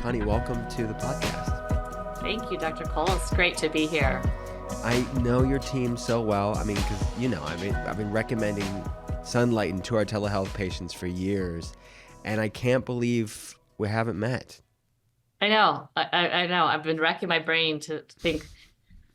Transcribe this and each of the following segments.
Connie, welcome to the podcast. Thank you, Dr. Cole. It's great to be here. I know your team so well. I mean, because, I've been recommending Sunlighten to our telehealth patients for years, and I can't believe we haven't met. I know. I know. I've been racking my brain to think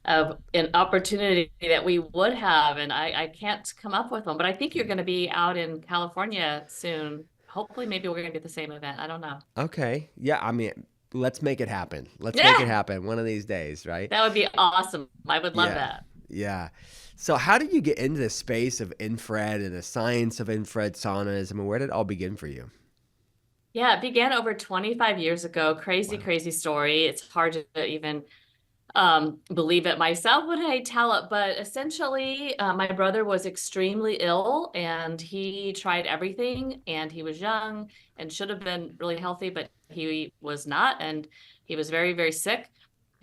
of an opportunity that we would have, and I can't come up with one. But I think you're going to be out in California soon. Hopefully, maybe we're going to be at the same event. I don't know. Okay. Yeah, I mean, let's make it happen. Let's make it Yeah, happen one of these days, right? that would be awesome. I would love Yeah. that. Yeah. So how did you get into the space of infrared and the science of infrared saunas? I mean, where did it all begin for you? Yeah, it began over 25 years ago. Crazy, Wow. crazy story. It's hard to even believe it myself when I tell it, but essentially, my brother was extremely ill and he tried everything and he was young and should have been really healthy, but he was not. And he was very, very sick.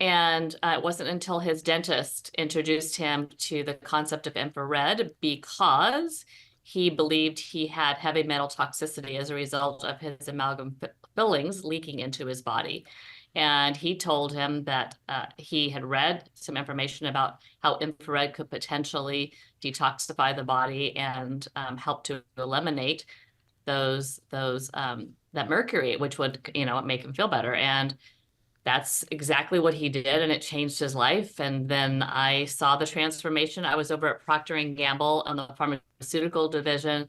And it wasn't until his dentist introduced him to the concept of infrared because he believed he had heavy metal toxicity as a result of his amalgam fillings leaking into his body. And he told him that he had read some information about how infrared could potentially detoxify the body and help to eliminate that mercury, which would make him feel better. And that's exactly what he did, and it changed his life. And then I saw the transformation. I was over at Procter and Gamble on the pharmaceutical division.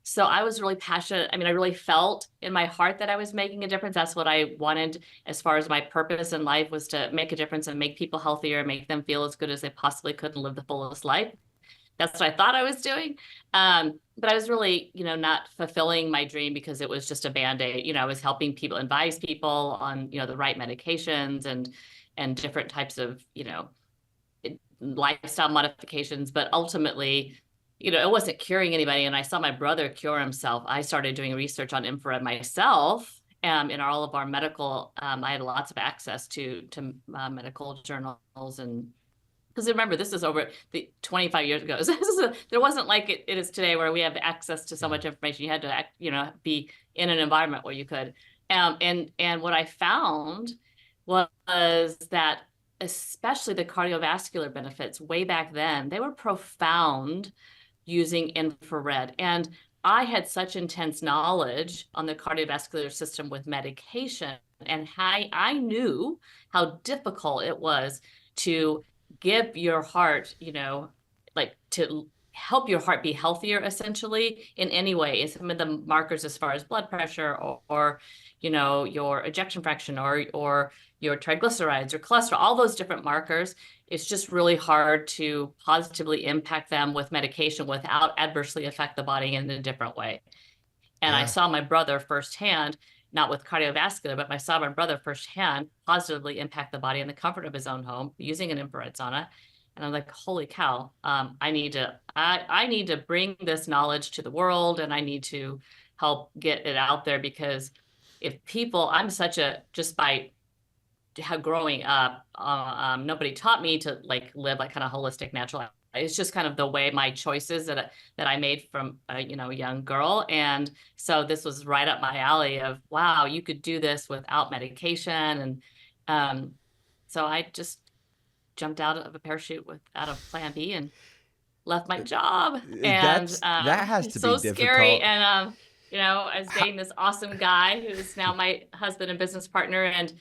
So I was really passionate. I mean, I really felt in my heart that I was making a difference. That's what I wanted as far as my purpose in life was to make a difference and make people healthier, make them feel as good as they possibly could and live the fullest life. That's what I thought I was doing. But I was really, not fulfilling my dream because it was just a Band-Aid. I was helping people, advise people on, the right medications and different types of, lifestyle modifications. But ultimately, it wasn't curing anybody. And I saw my brother cure himself. I started doing research on infrared myself. In all of our medical, I had lots of access to medical journals and because remember, this is over 25 years ago. There wasn't like it is today where we have access to so much information. You had to, be in an environment where you could. And what I found was that especially the cardiovascular benefits way back then, they were profound using infrared. And I had such intense knowledge on the cardiovascular system with medication and I knew how difficult it was to give your heart, like to help your heart be healthier essentially in any way. And some of the markers as far as blood pressure or your ejection fraction or your triglycerides or cholesterol, all those different markers, it's just really hard to positively impact them with medication without adversely affect the body in a different way. And I Yeah. saw my brother firsthand, not with cardiovascular, but I saw my brother firsthand positively impact the body in the comfort of his own home using an infrared sauna. And I'm like, holy cow, I need to bring this knowledge to the world and I need to help get it out there because if people, just by how growing up, nobody taught me to live like kind of holistic natural. It's just kind of the way my choices that I made from a young girl, and so this was right up my alley. Of wow, you could do this without medication, and so I just jumped out of a parachute out of Plan B and left my job, and That has it's to be so scary. difficult. And I was dating this awesome guy who's now my husband and business partner, and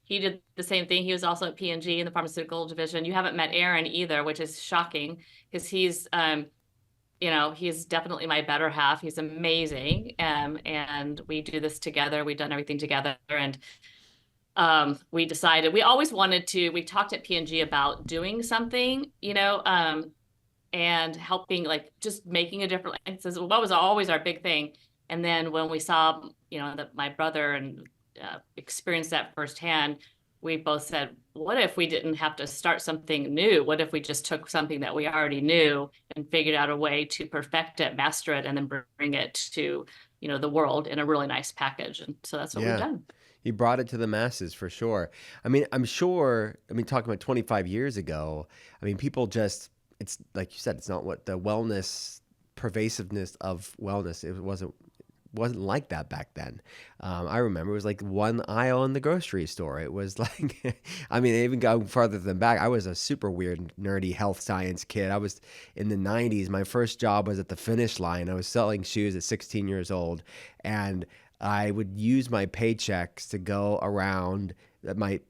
he did the same thing. He was also at P&G in the pharmaceutical division. You haven't met Aaron either, which is shocking because he's definitely my better half. He's amazing. And we do this together. We've done everything together. And we decided we talked at P&G about doing something, and helping, like just making a difference. What was always our big thing. And then when we saw, that my brother and experienced that firsthand, we both said, what if we didn't have to start something new? What if we just took something that we already knew and figured out a way to perfect it, master it, and then bring it to, the world in a really nice package? And so that's what we've Yeah. done. He brought it to the masses for sure. Talking about 25 years ago, people just, it's like you said, it's not what the wellness, pervasiveness of wellness, it wasn't wasn't like that back then. I remember it was like one aisle in the grocery store. It was like, I mean, even going farther than back, I was a super weird, nerdy health science kid. I was in the 90s. My first job was at the Finish Line. I was selling shoes at 16 years old, and I would use my paychecks to go around my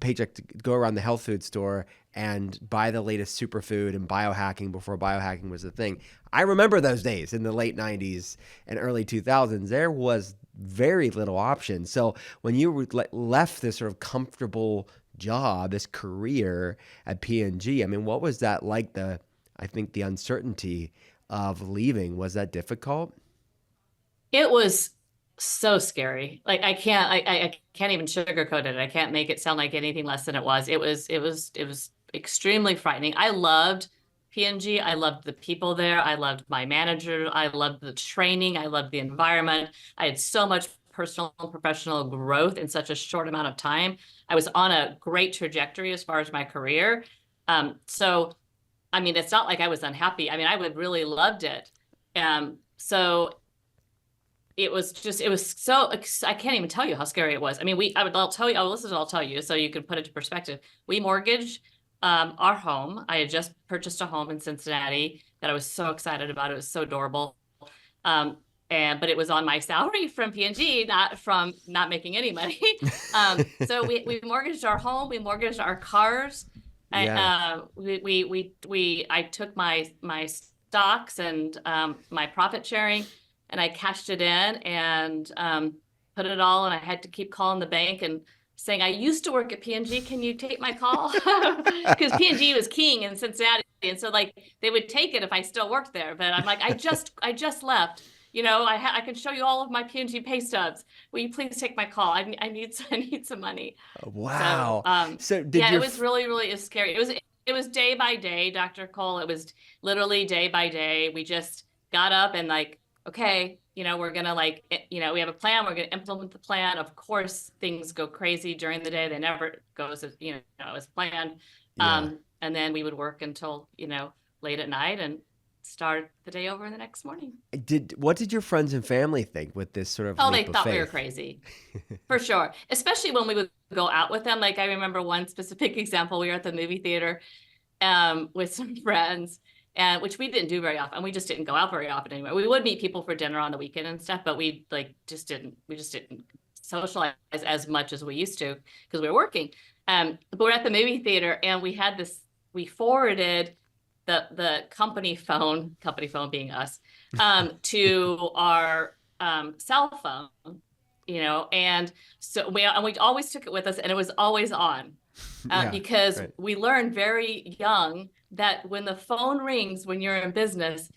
paycheck to go around the health food store and buy the latest superfood and biohacking before biohacking was a thing. I remember those days in the late 90s and early 2000s. There was very little option. So when you left this sort of comfortable job, this career at P&G, I mean, what was that like? I think the uncertainty of leaving, was that difficult? It was so scary. Like I can't even sugarcoat it. I can't make it sound like anything less than it was. It was extremely frightening. I loved P&G. I loved the people there. I loved my manager. I loved the training. I loved the environment. I had so much personal and professional growth in such a short amount of time. I was on a great trajectory as far as my career. So I mean, it's not like I was unhappy. I mean, I would really loved it. So it was so, I can't even tell you how scary it was. I mean, I'll tell you so you can put it into perspective. We mortgaged our home. I had just purchased a home in Cincinnati that I was so excited about. It was so adorable. But it was on my salary from P&G, not from not making any money. So we mortgaged our home, we mortgaged our cars. Yeah. I took my stocks and my profit sharing, and I cashed it in and put it all. And I had to keep calling the bank and saying, I used to work at P&G. Can you take my call? Because P&G was king in Cincinnati. And so like they would take it if I still worked there. But I'm like, I just left. You know, I can show you all of my P&G pay stubs. Will you please take my call? I need some money. Wow. So yeah, it was really scary. It was day by day, Dr. Cole. It was literally day by day. We just got up and like, okay, you know, we're gonna like, you know, we have a plan. We're gonna implement the plan. Of course, things go crazy during the day. They never go as you know as planned. Yeah. And then we would work until late at night and start the day over in the next morning. What did your friends and family think with this sort of Oh, leap they of thought we were faith? crazy, for sure. Especially when we would go out with them. Like I remember one specific example. We were at the movie theater with some friends, and which we didn't do very often. We just didn't go out very often anyway. We would meet people for dinner on the weekend and stuff, but we just didn't socialize as much as we used to because we were working. But we're at the movie theater, and we forwarded the company phone being us, to our cell phone, and so we always took it with us, and it was always on. Yeah, Because right. we learned very young that when the phone rings, when you're in business,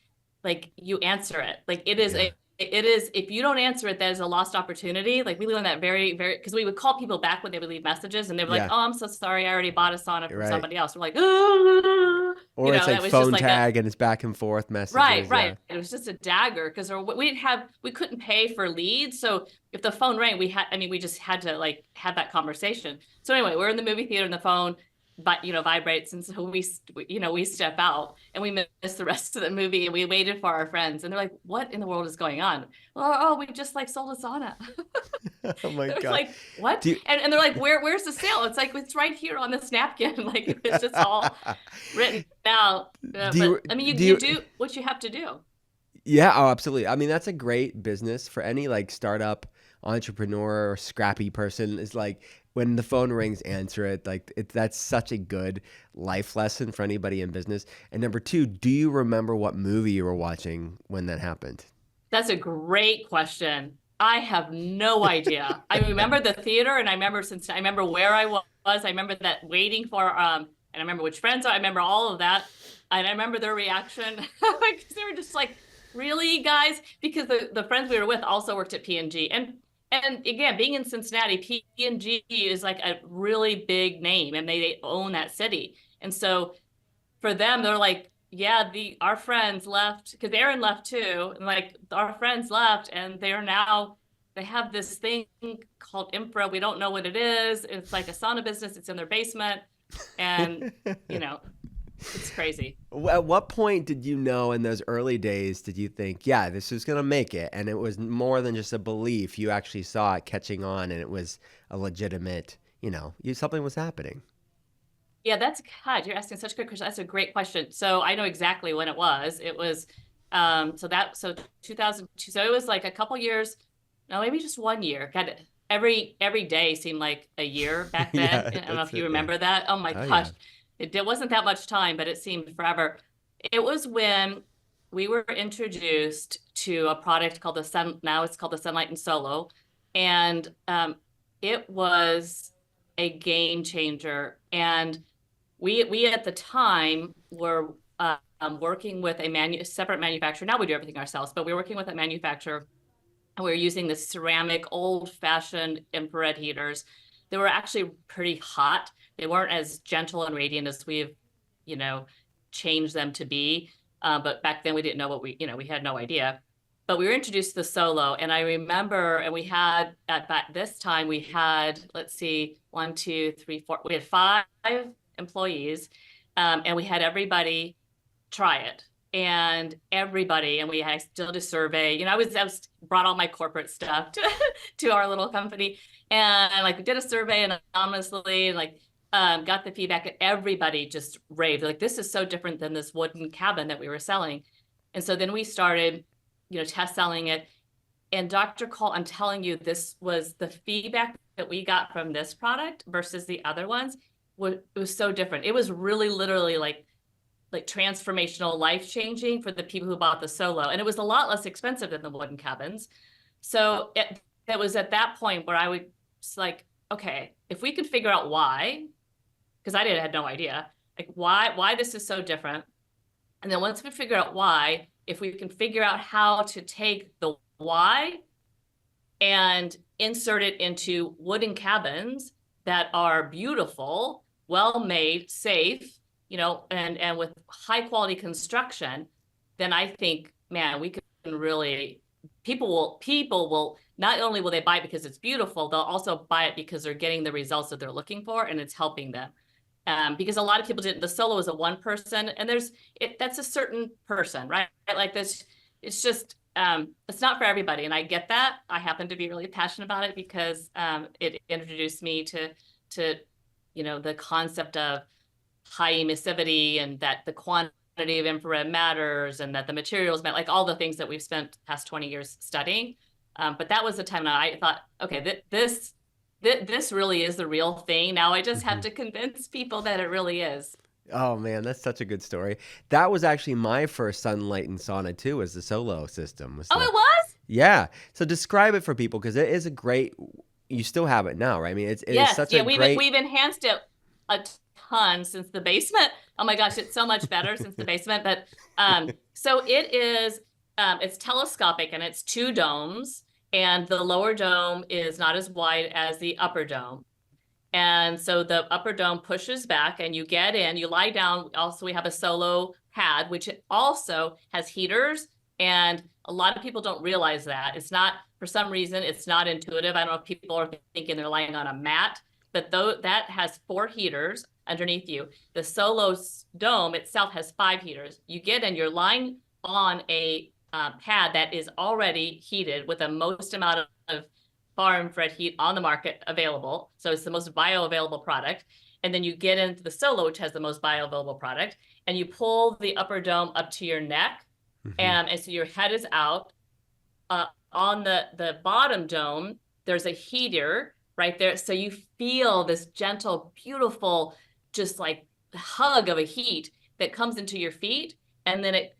like you answer it. Like it is Yeah. if you don't answer it, that is a lost opportunity. Like we learned that very, very, because we would call people back when they would leave messages and they were like, Yeah. oh, I'm so sorry. I already bought a sauna from Right. somebody else. We're like, oh, Or it's like that was just phone like a, tag and it's back and forth right, messages. Yeah. right. It was just a dagger because we couldn't pay for leads. So if the phone rang, we just had to like have that conversation. So anyway, we're in the movie theater and the phone, but vibrates. And so we step out and we miss the rest of the movie, and we waited for our friends, and they're like, what in the world is going on? Well, oh, we just like sold a sauna. Oh my It was God. like, what? Do you, And they're like, where's the sale? It's like, it's right here on this napkin. Like it was just all written out. do But you, I mean, do you you, do what you have to do. yeah, oh, absolutely. I mean, that's a great business for any like startup entrepreneur or scrappy person is like when the phone rings, answer it. Like that's such a good life lesson for anybody in business. And number two, do you remember what movie you were watching when that happened? That's a great question. I have no idea. I remember the theater, and I remember where I was. I remember that waiting for and I remember which friends I remember all of that, and I remember their reaction because they were just like, "Really, guys?" Because the friends we were with also worked at P&G, and again, being in Cincinnati, P&G is like a really big name, and they own that city, and so for them, they're like, yeah, our friends left because Aaron left too. And like our friends left, and they have this thing called Infra. We don't know what it is. It's like a sauna business. It's in their basement. And, you know, It's crazy. At what point did you know in those early days, did you think, yeah, this is going to make it? And it was more than just a belief. You actually saw it catching on and it was a legitimate, something was happening. Yeah, that's God, you're asking such a good question. That's a great question. So I know exactly when it was. It was so 2002. So it was like a couple years, no, maybe just 1 year. God, every day seemed like a year back then. Yeah, I don't know that's if you it. Yeah. remember that. Oh my Oh, gosh. yeah. It wasn't that much time, but it seemed forever. It was when we were introduced to a product called the Sun. Now it's called the Sunlighten Solo, and it was a game changer. And we at the time were working with a separate manufacturer. Now we do everything ourselves, but we were working with a manufacturer, and we were using the ceramic old-fashioned infrared heaters. They were actually pretty hot. They weren't as gentle and radiant as we've, you know, changed them to be. But back then we didn't know we had no idea. But we were introduced to the Solo, and I remember, and we had at this time we had, let's see, 1, 2, 3, 4. We had 5 employees, and we had everybody try it. And everybody, and I still did a survey. I was brought all my corporate stuff to our little company, and like did a survey anonymously, and got the feedback, and everybody just raved. Like, this is so different than this wooden cabin that we were selling. And so then we started, test selling it. And Dr. Cole, I'm telling you, this was the feedback that we got from this product versus the other ones was so different. It was really literally like transformational, life-changing for the people who bought the Solo. And it was a lot less expensive than the wooden cabins. So it was at that point where I was like, okay, if we could figure out why, because I had no idea, like why this is so different. And then once we figure out why, if we can figure out how to take the why and insert it into wooden cabins that are beautiful, well-made, safe, and with high quality construction, then I think, man, we can really, people will not only will they buy it because it's beautiful, they'll also buy it because they're getting the results that they're looking for, and it's helping them. Because a lot of people didn't. The Solo is a one person, and that's a certain person, right? Like this, it's just it's not for everybody, and I get that. I happen to be really passionate about it because it introduced me to the concept of high emissivity, and that the quantity of infrared matters, and that the materials matter, like all the things that we've spent the past 20 years studying. But that was the time that I thought, okay, this really is the real thing. Now I just have to convince people that it really is. Oh man, that's such a good story. That was actually my first Sunlighten sauna too, was the Solo system. Oh, it was? Yeah. So describe it for people, because it is a great. You still have it now, right? I mean, it is Yes. such Yeah, a great. we've enhanced it a ton since the basement. Oh my gosh, it's so much better since the basement. But so it is. It's telescopic, and it's 2 domes, and the lower dome is not as wide as the upper dome. And so the upper dome pushes back, and you get in, you lie down. Also, we have a Solo pad, which also has heaters. And a lot of people don't realize that. It's not, for some reason, it's not intuitive. I don't know if people are thinking they're lying on a mat, but though that has 4 heaters underneath you. The Solo dome itself has 5 heaters. You get in, you're lying on a pad that is already heated with the most amount of far infrared heat on the market available. So it's the most bioavailable product. And then you get into the Solo, which has the most bioavailable product, and you pull the upper dome up to your neck. And so your head is out. On the bottom dome, there's a heater right there. So you feel this gentle, beautiful, just like hug of a heat that comes into your feet. And then it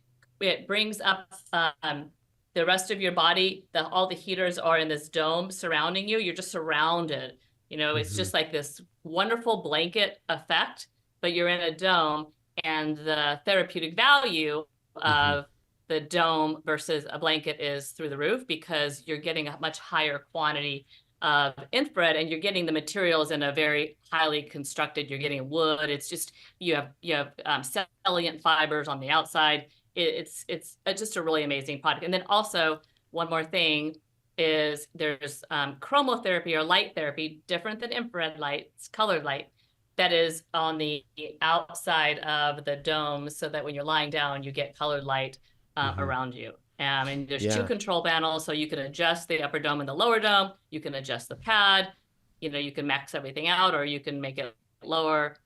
brings up the rest of your body. All the heaters are in this dome surrounding you. You're just surrounded. It's just like this wonderful blanket effect, but you're in a dome, and the therapeutic value of the dome versus a blanket is through the roof, because you're getting a much higher quantity of infrared, and you're getting the materials in a very highly constructed. You're getting wood. It's just you have salient fibers on the outside. It's just a really amazing product. And then also one more thing is there's chromotherapy or light therapy, different than infrared light. It's colored light. that is on the outside of the dome so that when you're lying down, you get colored light Hmm. around you. And there's two Yeah. control panels, so you can adjust the upper dome and the lower dome. You can adjust the pad. You can max everything out, or you can make it lower.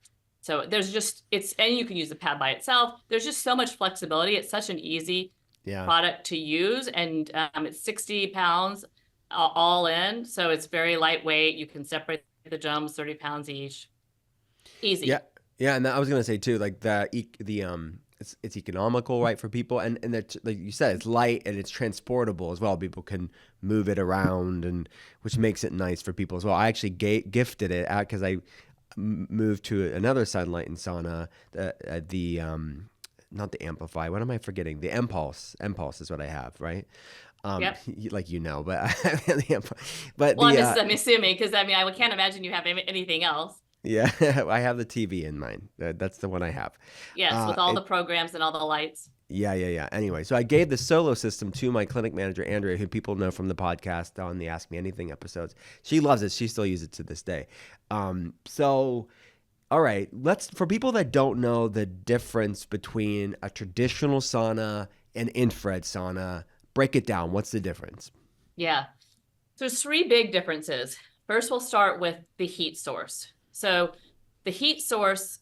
So there's just, and you can use the pad by itself. There's just so much flexibility. It's such an easy Yeah. product to use, and it's 60 pounds all in. So it's very lightweight. You can separate the domes, 30 pounds each. Yeah, Easy. yeah, and I was gonna say too, like it's economical, right, for people, and that, like you said, it's light and it's transportable as well. People can move it around, and which makes it nice for people as well. I actually gifted it out because I moved to another Sunlighten sauna, the not the Amplify. What am I forgetting? The Impulse. Impulse is what I have, right? Yep. Like but but Well, the I'm assuming, because I mean, I can't imagine you have anything else. yeah, I have the TV in mine. That's the one I have. Yes, with all the It programs and all the lights. Yeah. Anyway, so I gave the solo system to my clinic manager, Andrea, who people know from the podcast on the Ask Me Anything episodes. She loves it. She still uses it to this day. So, all right, for people that don't know the difference between a traditional sauna and infrared sauna, break it down. What's the difference? Yeah. So there's three big differences. First, we'll start with the heat source. So the heat source,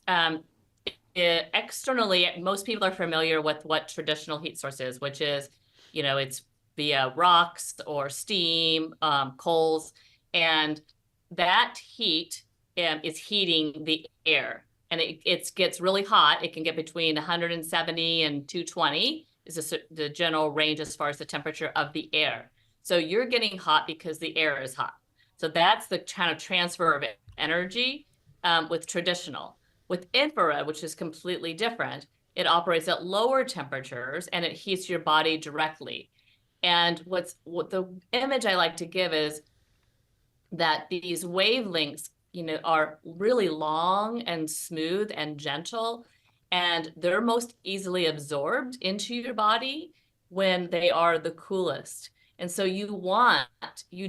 externally, most people are familiar with what traditional heat source is, which is, it's via rocks or steam, coals, and that heat is heating the air, and it gets really hot. It can get between 170 and 220 is the general range as far as the temperature of the air. So you're getting hot because the air is hot. So that's the kind of transfer of energy with traditional. With infrared, which is completely different, it operates at lower temperatures and it heats your body directly. And what the image I like to give is that these wavelengths, are really long and smooth and gentle, and they're most easily absorbed into your body when they are the coolest. And so you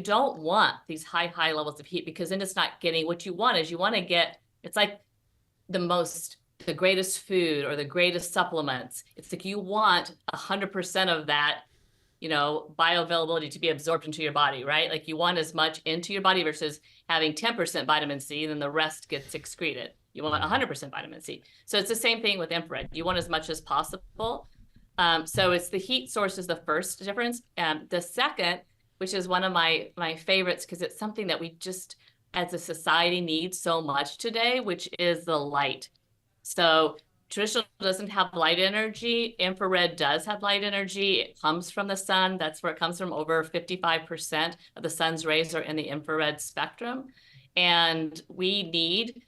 don't want these high levels of heat, because then it's not getting what you want. Is you want to get, it's like the greatest food or the greatest supplements. It's like you want 100% of that, bioavailability to be absorbed into your body, right? Like you want as much into your body versus having 10% vitamin C, and then the rest gets excreted. You want 100% vitamin C. So it's the same thing with infrared. You want as much as possible. So it's the heat source is the first difference. The second, which is one of my favorites, because it's something that we just as a society need so much today, which is the light. So traditional doesn't have light energy. Infrared does have light energy. It comes from the sun. That's where it comes from. Over 55% of the sun's rays are in the infrared spectrum. And we need,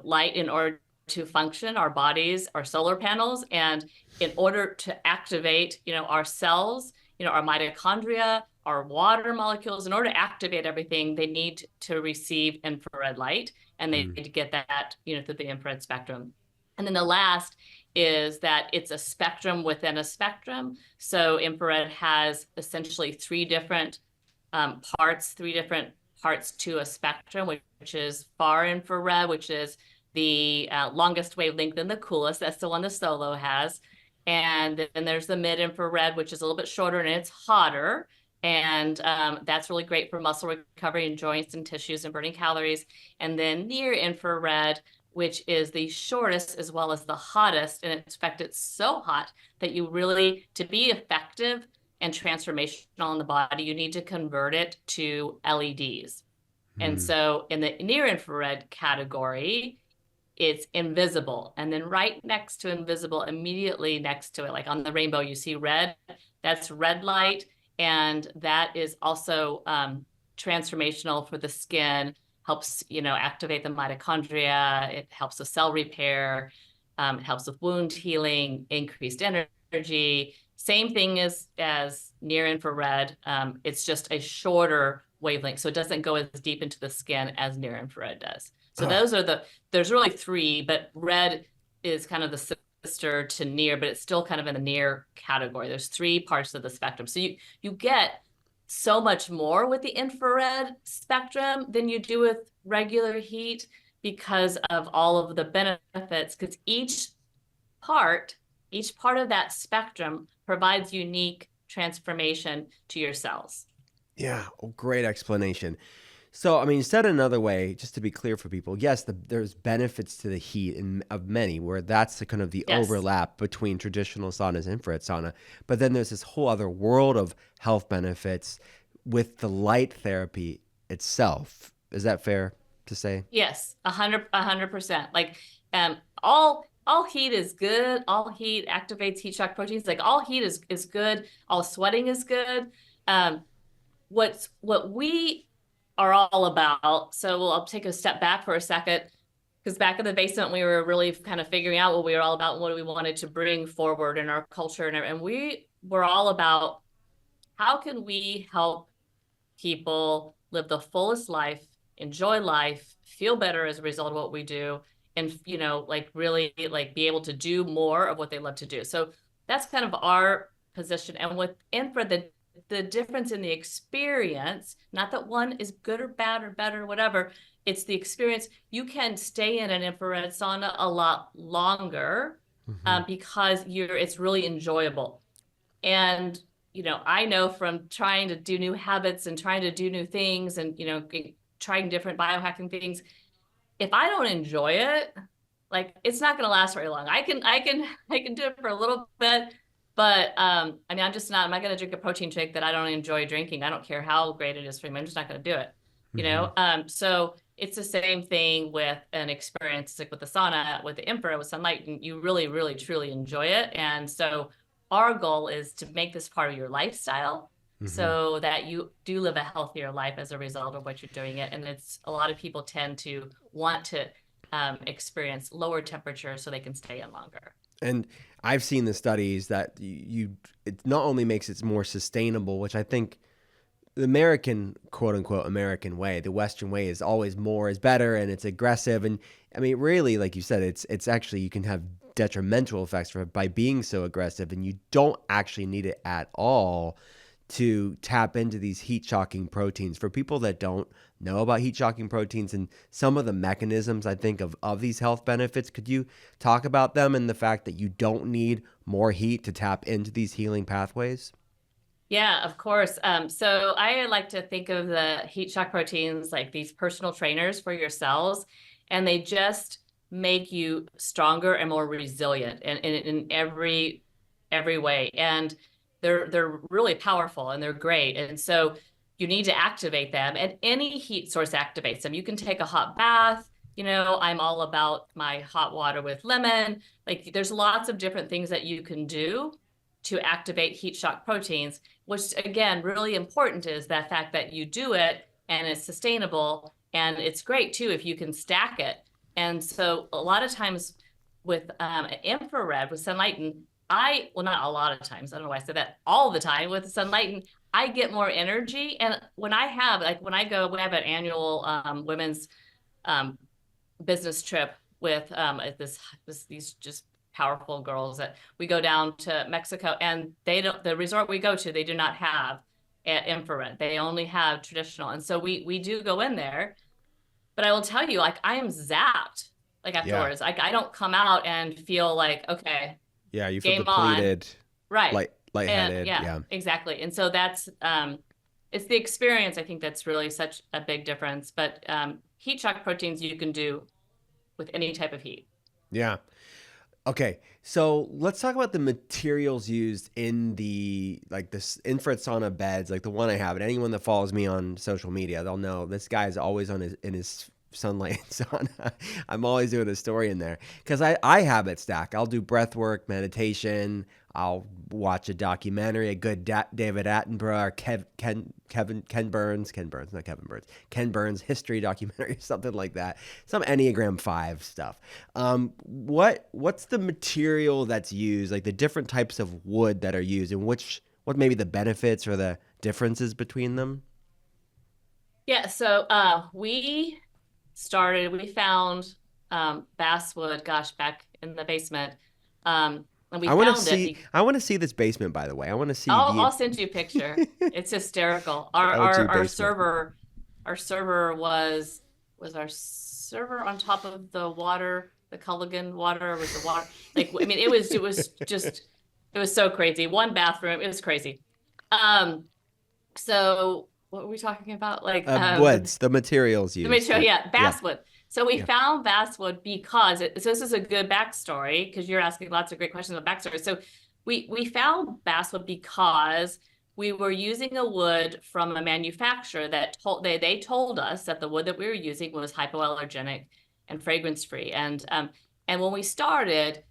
light in order to function, our bodies, our solar panels. And in order to activate, our cells, our mitochondria, our water molecules, in order to activate everything, they need to receive infrared light, and they need to get that, through the infrared spectrum. And then the last is that it's a spectrum within a spectrum. So infrared has essentially three different parts to a spectrum, which is far infrared, which is the longest wavelength and the coolest. That's the one the Solo has. And then there's the mid infrared, which is a little bit shorter and it's hotter. And that's really great for muscle recovery and joints and tissues and burning calories. And then near infrared, which is the shortest as well as the hottest. And in fact, it's so hot that you really, to be effective and transformational in the body, you need to convert it to LEDs. And so in the near infrared category, it's invisible. And then right next to invisible, immediately next to it, like on the rainbow, you see red. That's red light. And that is also transformational for the skin, helps, activate the mitochondria. It helps with cell repair. It helps with wound healing, increased energy. Same thing as near infrared. It's just a shorter wavelength. So it doesn't go as deep into the skin as near infrared does. So there's really three, but red is kind of the sister to near, but it's still kind of in the near category. There's three parts of the spectrum. So you get so much more with the infrared spectrum than you do with regular heat. because of all of the benefits, because part, each part of that spectrum provides unique transformation to your cells. Yeah, great explanation. So, I mean, said another way, just to be clear for people, yes, there's benefits to the heat of many, where that's the kind of the Yes. overlap between traditional saunas and infrared sauna. But then there's this whole other world of health benefits with the light therapy itself. Is that fair to say? Yes, 100%. Like, all heat is good. All heat activates heat shock proteins. Like all heat is good. All sweating is good. Um, what we are all about. So I'll take a step back for a second, because back in the basement we were really kind of figuring out what we were all about, and what we wanted to bring forward in our culture, and we were all about how can we help people live the fullest life, enjoy life, feel better as a result of what we do, and like really like be able to do more of what they love to do. So that's kind of our position. And with infra, the difference in the experience, not that one is good or bad or better or whatever, it's the experience. You can stay in an infrared sauna a lot longer, Mm-hmm. because it's really enjoyable. And I know from trying to do new habits and trying to do new things, and trying different biohacking things, if I don't enjoy it, like it's not going to last very long. I can do it for a little bit, but I mean, I'm not going to drink a protein shake that I don't enjoy drinking. I don't care how great it is for me. I'm just not going to do it. Mm-hmm. So it's the same thing with an experience like with the sauna, with the infrared, with Sunlighten. You really, really, truly enjoy it. And so our goal is to make this part of your lifestyle, Mm-hmm. so that you do live a healthier life as a result of what you're doing it. And it's a lot of people tend to want to experience lower temperatures so they can stay in longer. And I've seen the studies that it not only makes it more sustainable, which I think the American, quote unquote, American way, the Western way is always more is better, and it's aggressive. And I mean, really, like you said, it's actually, you can have detrimental effects by being so aggressive, and you don't actually need it at all to tap into these heat shocking proteins. For people that don't know about heat shocking proteins and some of the mechanisms, I think, of these health benefits, could you talk about them and the fact that you don't need more heat to tap into these healing pathways? Yeah, of course. So I like to think of the heat shock proteins like these personal trainers for your cells, and they just make you stronger and more resilient in every way. And they're really powerful and they're great. And so you need to activate them, and any heat source activates them. You can take a hot bath. I'm all about my hot water with lemon. Like there's lots of different things that you can do to activate heat shock proteins, which again, really important is that fact that you do it and it's sustainable. And it's great too if you can stack it. And so a lot of times with infrared, with Sunlighten, well, not a lot of times, I don't know why I said that, all the time with Sunlighten, I get more energy. And when I have, like when I have an annual women's um, business trip with these just powerful girls, that we go down to Mexico, and the resort we go to, they do not have infrared. They only have traditional. And so we do go in there, but I will tell you, like I am zapped like Yeah. afterwards. Like I don't come out and feel like, okay, Yeah, you feel game on. depleted, Right. And lightheaded. yeah, Yeah. exactly. And so that's it's the experience, I think, that's really such a big difference. But heat shock proteins you can do with any type of heat. Yeah. Okay, so let's talk about the materials used in this infrared sauna beds, like the one I have. And anyone that follows me on social media, they'll know this guy is always in his sunlight sauna. I'm always doing a story in there because I habit stack. I'll do breath work, meditation. I'll watch a documentary, a good David Attenborough, or Ken Burns history documentary, something like that. Some Enneagram 5 stuff. What's the material that's used, like the different types of wood that are used, and what maybe the benefits or the differences between them? Yeah, so we found basswood, gosh, back in the basement. And we found it. I want to see this basement, by the way. I want to see I'll send you a picture. It's hysterical. the Our O2 our basement. server our server was our server on top of the water, the Culligan water with the water. Like, I mean, it was just, it was so crazy. One bathroom, it was crazy. So what were we talking about? Like, Woods, the materials let me used. show you, yeah, Yeah. basswood. So we Yeah. found basswood because so this is a good backstory because you're asking lots of great questions about backstory. So we found basswood because we were using a wood from a manufacturer that they told us that the wood that we were using was hypoallergenic and fragrance free. And when we started,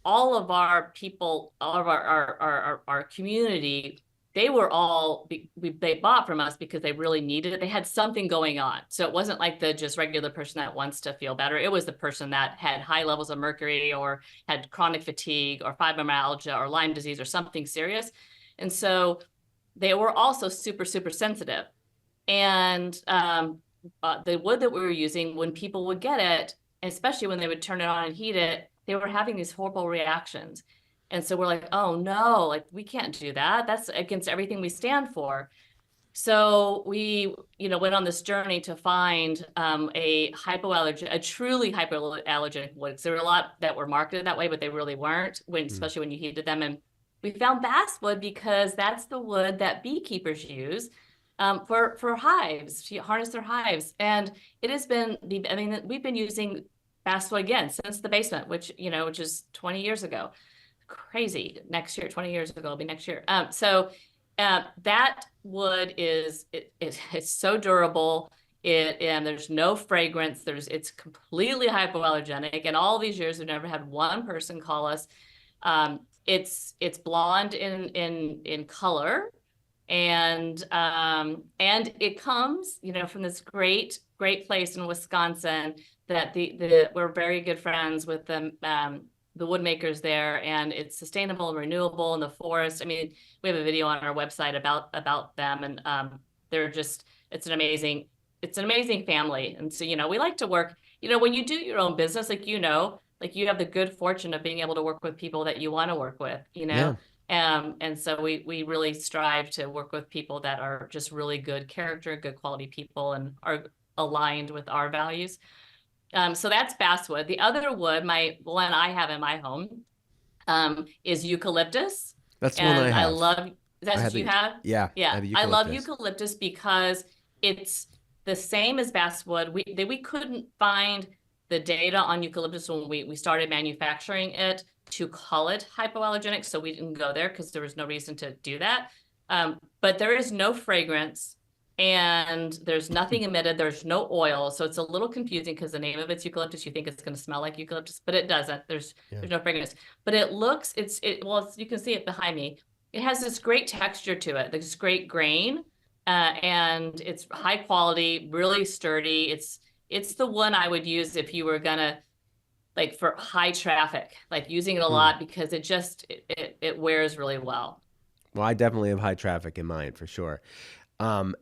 all of our people, all of our community, they were all they bought from us because they really needed it. They had something going on. So it wasn't like the just regular person that wants to feel better. It was the person that had high levels of mercury or had chronic fatigue or fibromyalgia or Lyme disease or something serious. And so they were also super, super sensitive. And the wood that we were using, when people would get it, especially when they would turn it on and heat it, they were having these horrible reactions. And so we're like, oh no, like we can't do that. That's against everything we stand for. So we, went on this journey to find a truly hypoallergenic wood. Because there were a lot that were marketed that way, but they really weren't, especially when you heated them. And we found basswood because that's the wood that beekeepers use for hives, to harness their hives. And it has been, we've been using basswood again since the basement, which is 20 years ago. Crazy. Next year, 20 years ago, it'll be next year. That wood it's so durable. And there's no fragrance. It's completely hypoallergenic. And all these years, we've never had one person call us. It's blonde in color, and it comes, from this great place in Wisconsin that we're very good friends with them. The wood makers there, and it's sustainable and renewable in the forest. I mean, we have a video on our website about them, and it's an amazing family. And so, we like to work, when you do your own business, like you have the good fortune of being able to work with people that you want to work with, Yeah. And so we really strive to work with people that are just really good character, good quality people, and are aligned with our values. So that's basswood. The other wood, one I have in my home, is eucalyptus. That's the one I have. That's what you have? Yeah. Yeah. I love eucalyptus because it's the same as basswood. We couldn't find the data on eucalyptus when we started manufacturing it to call it hypoallergenic. So we didn't go there because there was no reason to do that. But there is no fragrance. And there's nothing emitted. There's no oil. So it's a little confusing because the name of it's eucalyptus. You think it's going to smell like eucalyptus, but it doesn't. There's no fragrance. But it looks, you can see it behind me. It has this great texture to it, this great grain, and it's high quality, really sturdy. It's the one I would use if you were gonna, like, for high traffic, like using it a lot, because it wears really well. Well, I definitely have high traffic in mind for sure.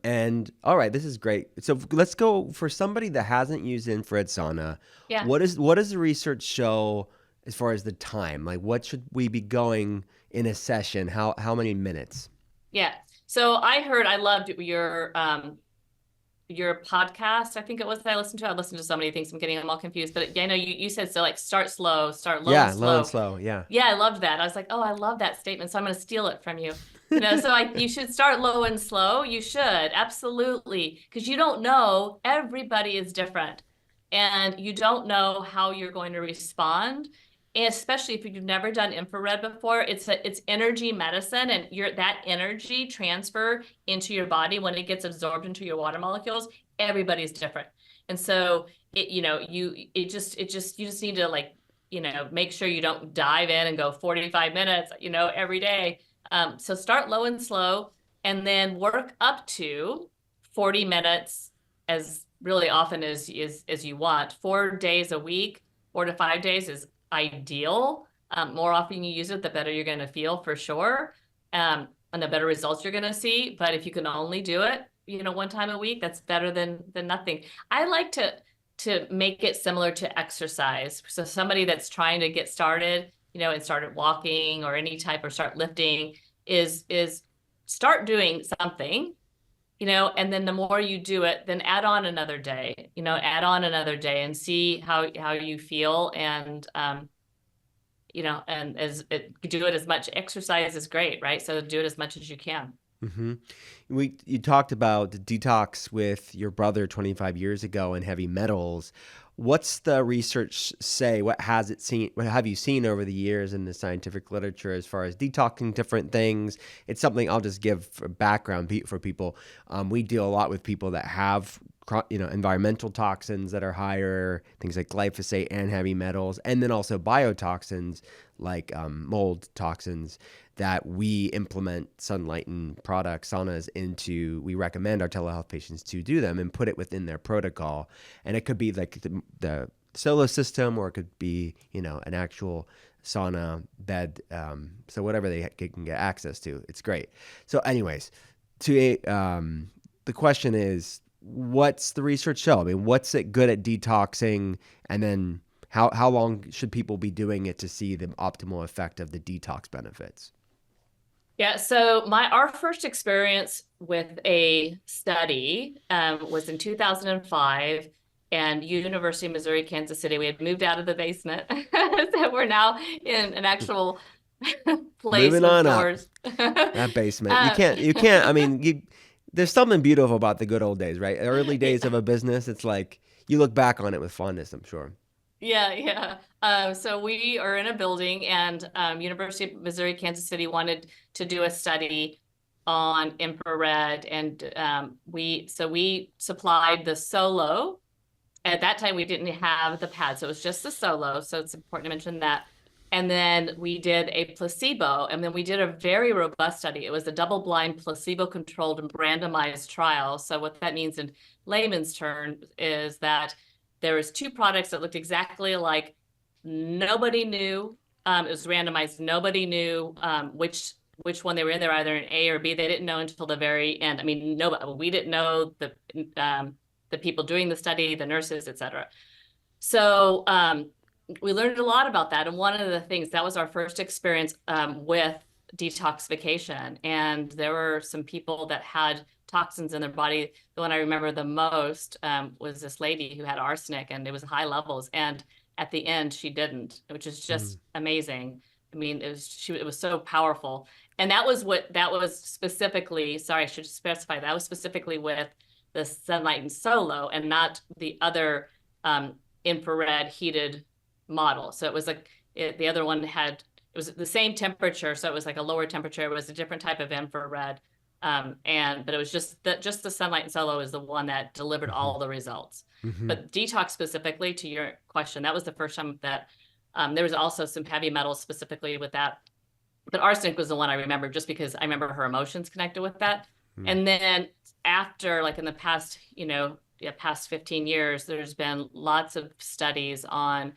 And all right, this is great. So let's go for somebody that hasn't used infrared sauna. Yeah. What does the research show as far as the time? Like, what should we be going in a session? How many minutes? Yeah. So I loved your podcast. I think it was that I listened to. I listened to so many things. I'm getting them all confused. But I know you said, so like start slow, start low and slow. Low and slow. Yeah. Yeah, I loved that. I was like, oh, I love that statement. So I'm going to steal it from you. So you should start low and slow. You should, absolutely, because you don't know. Everybody is different, and you don't know how you're going to respond. And especially if you've never done infrared before, it's energy medicine, and that energy transfer into your body when it gets absorbed into your water molecules. Everybody's different, and so you just need to make sure you don't dive in and go 45 minutes, every day. So start low and slow, and then work up to 40 minutes as really often as you want. 4 days a week, 4 to 5 days is ideal. More often you use it, the better you're going to feel for sure, and the better results you're going to see. But if you can only do it, 1 time a week, that's better than nothing. I like to make it similar to exercise. So somebody that's trying to get started, and started walking or any type, or start lifting, is start doing something and then the more you do it, then add on another day, add on another day and see how you feel. And, and do it as much. Exercise is great, right? So do it as much as you can. Mm-hmm. You talked about detox with your brother 25 years ago and heavy metals. What's the research say? What has it seen? What have you seen over the years in the scientific literature as far as detoxing different things? It's something I'll just give for background for people. We deal a lot with people that have environmental toxins that are higher, things like glyphosate and heavy metals, and then also biotoxins like mold toxins that we implement Sunlighten products, saunas into. We recommend our telehealth patients to do them and put it within their protocol. And it could be like the solo system, or it could be, an actual sauna bed. So whatever they can get access to, it's great. So anyways, the question is, what's the research show? I mean, what's it good at detoxing? And then how long should people be doing it to see the optimal effect of the detox benefits? Yeah, so our first experience with a study was in 2005, and University of Missouri, Kansas City. We had moved out of the basement, so we're now in an actual place Moving with on doors. up. That basement. You can't, I mean, there's something beautiful about the good old days, right? Early days of a business, it's like you look back on it with fondness, I'm sure. Yeah, yeah. So we are in a building, and University of Missouri, Kansas City wanted to do a study on infrared, and we supplied the solo. At that time, we didn't have the pad, so it was just the solo. So it's important to mention that. And then we did a placebo, and then we did a very robust study. It was a double-blind, placebo-controlled, and randomized trial. So what that means in layman's terms is that there was two products that looked exactly alike. Nobody knew. It was randomized. Nobody knew which one they were in. They were either in A or B. They didn't know until the very end. I mean, we didn't know the people doing the study, the nurses, et cetera. So we learned a lot about that. And one of the things, that was our first experience with detoxification. And there were some people that had toxins in their body. The one I remember the most was this lady who had arsenic, and it was high levels. And at the end, she didn't, which is just amazing. I mean, it was so powerful. And that was specifically, sorry, I should specify, that was specifically with the Sunlighten Solo and not the other infrared heated model. So it was like the other one it was the same temperature, so it was like a lower temperature. It was a different type of infrared, but it was just the Sunlighten Solo is the one that delivered all the results. But detox, specifically to your question, that was the first time that there was also some heavy metals specifically with that. But arsenic was the one I remember, just because I remember her emotions connected with that. And then after, like in the past, past 15 years, there's been lots of studies on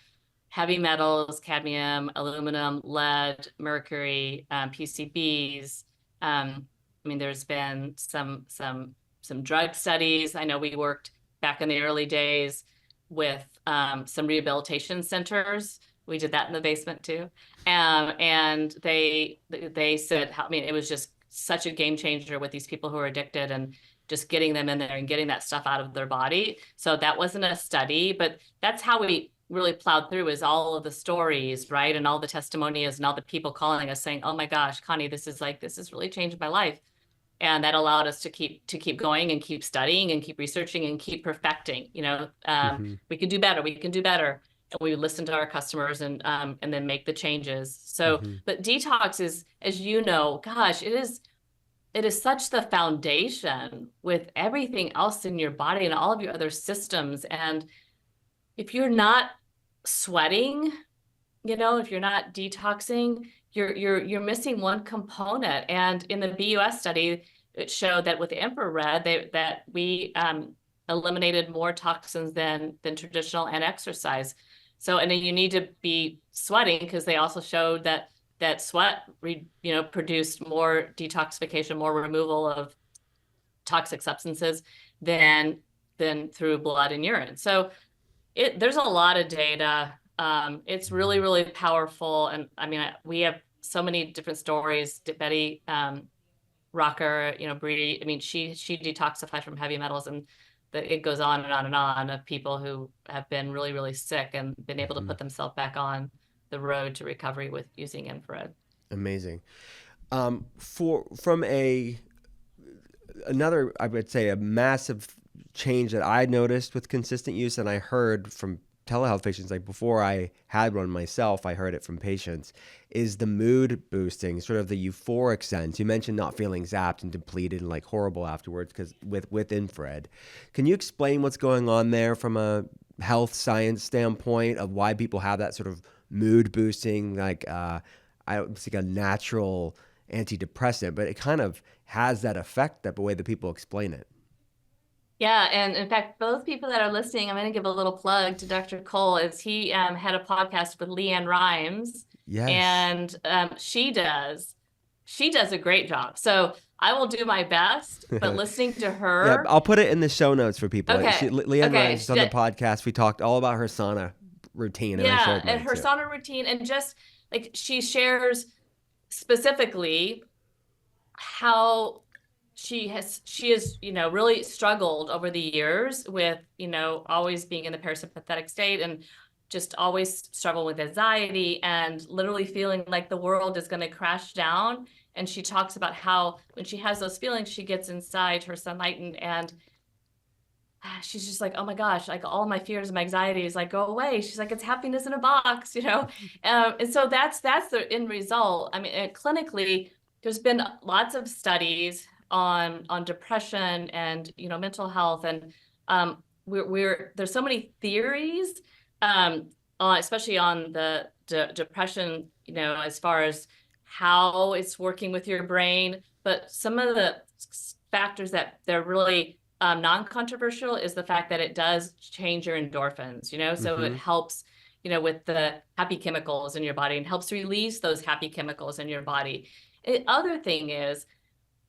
heavy metals, cadmium, aluminum, lead, mercury, PCBs. I mean, there's been some drug studies. I know we worked back in the early days with some rehabilitation centers. We did that in the basement too. And they said, I mean, it was just such a game changer with these people who are addicted, and just getting them in there and getting that stuff out of their body. So that wasn't a study, but that's how we really plowed through, is all of the stories, right? And all the testimonies and all the people calling us saying, oh my gosh, Connie, this is really changed my life. And that allowed us to keep going and keep studying and keep researching and keep perfecting. We can do better. We can do better. And we listen to our customers and then make the changes. So, but detox is, as you know, gosh, it is such the foundation with everything else in your body and all of your other systems. And if you're not sweating, if you're not detoxing, you're missing one component. And in the BUS study, it showed that with the infrared, that we eliminated more toxins than traditional and exercise. So, and then you need to be sweating, because they also showed that sweat, produced more detoxification, more removal of toxic substances than through blood and urine. So there's a lot of data. It's really, really powerful. And I mean, we have so many different stories. Betty rocker, Bree, I mean, she detoxified from heavy metals, and it goes on and on and on of people who have been really, really sick and been able to Hmm. put themselves back on the road to recovery with using infrared. Amazing. From another, I would say, a massive change that I noticed with consistent use, and I heard from telehealth patients, like before I had one myself, I heard it from patients, is the mood boosting, sort of the euphoric sense. You mentioned not feeling zapped and depleted and like horrible afterwards because with infrared. Can you explain what's going on there from a health science standpoint of why people have that sort of mood boosting, like it's like a natural antidepressant, but it kind of has that effect, that the way that people explain it. Yeah, and in fact, both people that are listening, I'm going to give a little plug to Dr. Cole, is he had a podcast with Leanne Rimes, Yes. and she does a great job. So I will do my best, but listening to Yeah, her, I'll put it in the show notes for people. okay, Leanne okay, Rimes was on the podcast. We talked all about her sauna routine, and I yeah, shared and mine her too. sauna routine, and just like she shares specifically how she has really struggled over the years with always being in the parasympathetic state, and just always struggle with anxiety and literally feeling like the world is going to crash down. And she talks about how when she has those feelings, she gets inside her Sunlighten, and she's just like, oh my gosh, like all my fears and my anxieties like go away. She's like, it's happiness in a box. And so that's the end result. I mean, clinically, there's been lots of studies on depression and mental health, and there's so many theories, especially on the depression, as far as how it's working with your brain. But some of the factors that they're really non-controversial is the fact that it does change your endorphins, so it Mm-hmm. helps, with the happy chemicals in your body, and helps release those happy chemicals in your body. The other thing is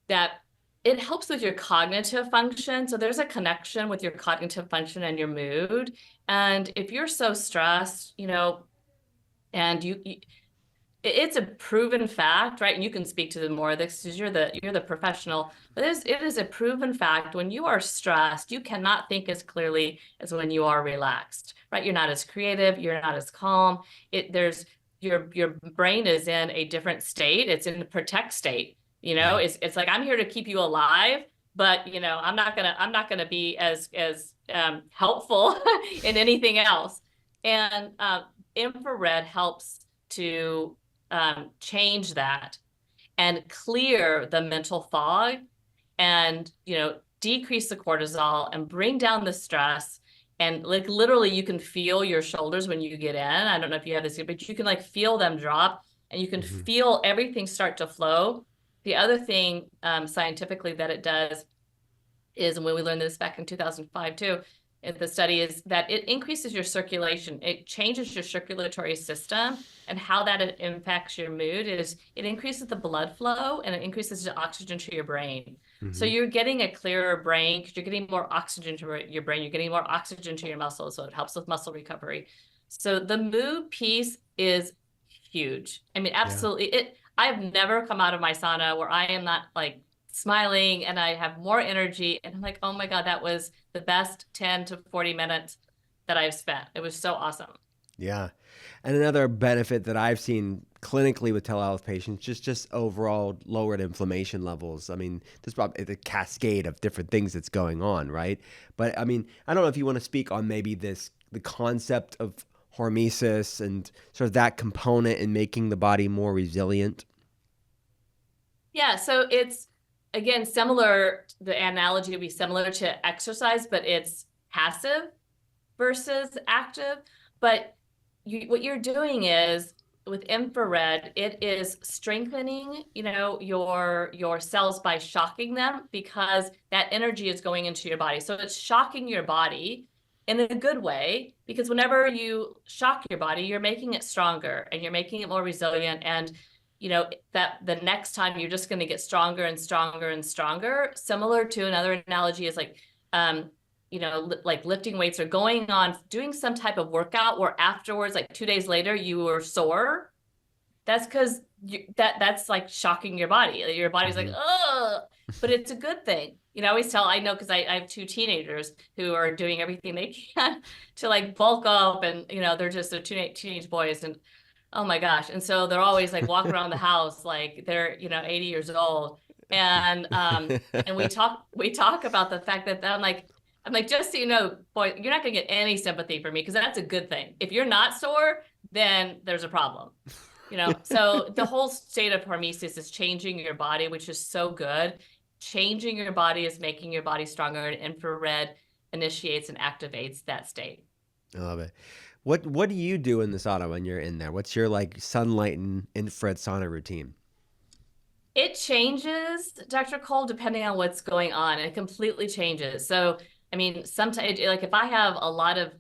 that it helps with your cognitive function. So there's a connection with your cognitive function and your mood. And if you're so stressed, and it's a proven fact, right? And you can speak to the more of this because you're the professional. But it is a proven fact, when you are stressed, you cannot think as clearly as when you are relaxed, right? You're not as creative, you're not as calm. There's your brain is in a different state. It's in the protect state. Yeah. It's like, I'm here to keep you alive, but I'm not gonna be as helpful in anything else. And infrared helps to change that and clear the mental fog, and decrease the cortisol and bring down the stress. And like literally you can feel your shoulders when you get in. I don't know if you have this, but you can like feel them drop, and you can Mm-hmm. feel everything start to flow. The other thing scientifically that it does is, and when we learned this back in 2005 too, the study is that it increases your circulation. It changes your circulatory system, and how that impacts your mood is it increases the blood flow, and it increases the oxygen to your brain. So Mm-hmm. you're getting a clearer brain because you're getting more oxygen to your brain. You're getting more oxygen to your muscles, so it helps with muscle recovery. So the mood piece is huge. I mean, Yeah. absolutely. I've never come out of my sauna where I am not like smiling and I have more energy. And I'm like, oh my God, that was the best 10 to 40 minutes that I've spent. It was so awesome. Yeah. And another benefit that I've seen clinically with telehealth patients, just overall lowered inflammation levels. I mean, there's probably the cascade of different things that's going on, right? But I mean, I don't know if you want to speak on maybe the concept of hormesis and sort of that component in making the body more resilient. Yeah. So it's, again, similar. The analogy would be similar to exercise, but it's passive versus active. But what you're doing is, with infrared, it is strengthening, your cells by shocking them, because that energy is going into your body. So it's shocking your body in a good way, because whenever you shock your body, you're making it stronger and you're making it more resilient. And that the next time you're just going to get stronger and stronger and stronger. Similar to another analogy is like like lifting weights or going on doing some type of workout where afterwards, like 2 days later, you were sore. That's because that's like shocking your body. Your body's like, Hmm. oh, but it's a good thing. I always tell, I know because I have two teenagers who are doing everything they can to like bulk up, and they're teenage boys, and oh my gosh. And so they're always like walking around the house like they're 80 years old. And we talk about the fact that I'm like, just so you know, boy, you're not gonna get any sympathy from me because that's a good thing. If you're not sore, then there's a problem. So the whole state of hormesis is changing your body, which is so good. Changing your body is making your body stronger, and infrared initiates and activates that state. I love it. What do you do in the sauna when you're in there? What's your like Sunlighten infrared sauna routine? It changes, Dr. Cole, depending on what's going on. It completely changes. So, I mean, sometimes, like if I have a lot of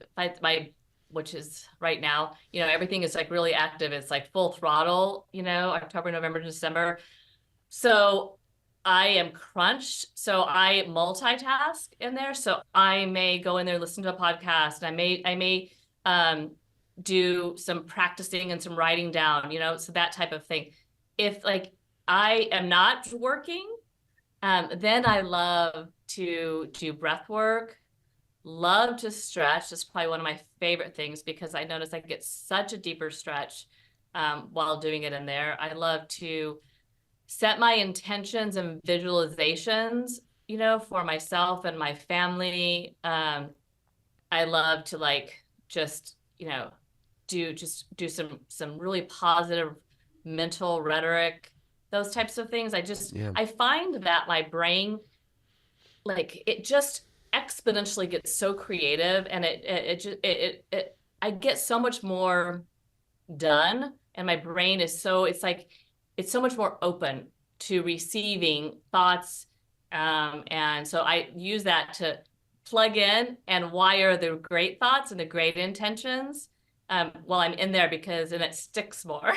which is right now, everything is like really active. It's like full throttle, October, November, December. So I am crunched. So I multitask in there. So I may go in there, listen to a podcast. I may do some practicing and some writing down, so that type of thing. If like I am not working, then I love to do breath work, love to stretch. That's probably one of my favorite things because I notice I get such a deeper stretch while doing it in there. I love to set my intentions and visualizations, for myself and my family. I love to like just, do some really positive mental rhetoric, those types of things. Yeah. I find that my brain, like it just exponentially gets so creative, and I get so much more done, and my brain is it's so much more open to receiving thoughts. And so I use that to plug in and wire the great thoughts and the great intentions while I'm in there, and it sticks more.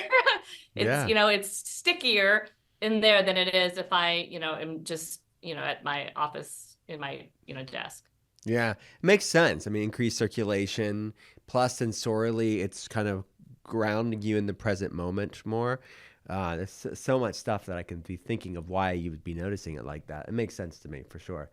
Yeah. It's stickier in there than it is if I, am just, at my office in my, desk. Yeah. It makes sense. I mean, increased circulation, plus sensorially, it's kind of grounding you in the present moment more. There's so much stuff that I can be thinking of why you would be noticing it like that. It makes sense to me for sure.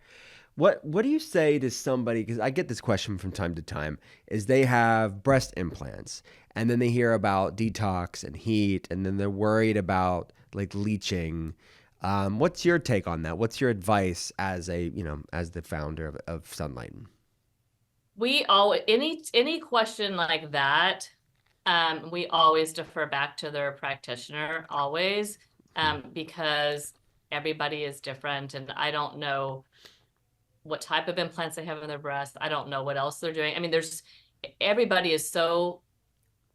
What do you say to somebody? Because I get this question from time to time. Is they have breast implants, and then they hear about detox and heat, and then they're worried about like leaching. What's your take on that? What's your advice as as the founder of Sunlighten? We always any question like that, we always defer back to their practitioner, always, because everybody is different, and I don't know what type of implants they have in their breast. I don't know what else they're doing. I mean, everybody is so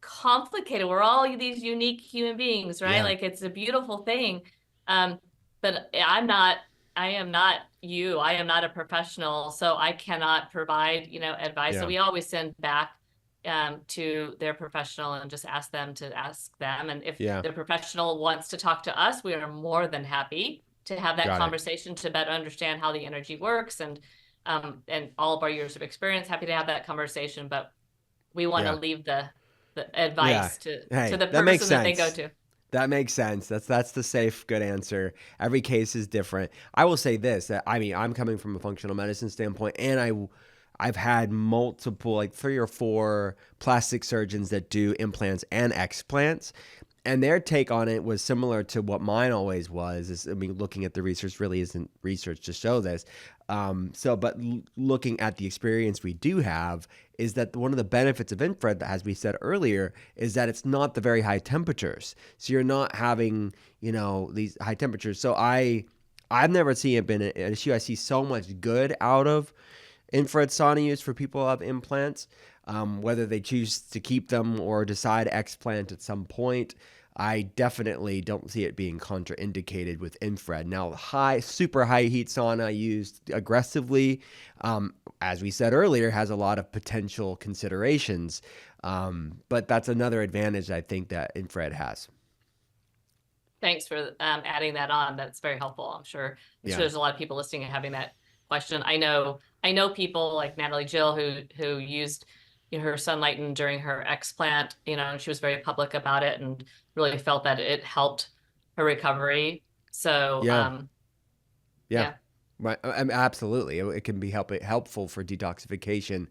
complicated. We're all these unique human beings, right? Yeah, Like it's a beautiful thing. But I am not you. I am not a professional, so I cannot provide, advice. So yeah, we always send back to their professional and just ask them to ask them. And if yeah. the professional wants to talk to us, we are more than happy to have that Got it. conversation to better understand how the energy works, and all of our years of experience. Happy to have that conversation, but we want to Yeah, leave the yeah. advice to Hey, the that makes person that they go sense. to. That makes sense. That's the safe, good answer. Every case is different. I will say this: that I mean, I'm coming from a functional medicine standpoint, and I've had multiple, like 3 or 4 plastic surgeons that do implants and explants, and their take on it was similar to what mine always was. I mean, looking at the research really isn't research to show this. But looking at the experience we do have, is that one of the benefits of infrared, as we said earlier, is that it's not the very high temperatures. So you're not having, these high temperatures. So I've never seen it been an issue. I see so much good out of infrared sauna use for people who have implants, whether they choose to keep them or decide to explant at some point. I definitely don't see it being contraindicated with infrared. Now, super high heat sauna used aggressively, as we said earlier, has a lot of potential considerations. But that's another advantage I think that infrared has. Thanks for adding that on. That's very helpful. I'm sure Yeah. there's a lot of people listening and having that question. I know people like Natalie Jill who used her Sunlighten during her explant, and she was very public about it and really felt that it helped her recovery. So, Yeah. Yeah. yeah. Right. I mean, absolutely. It can be helpful for detoxification,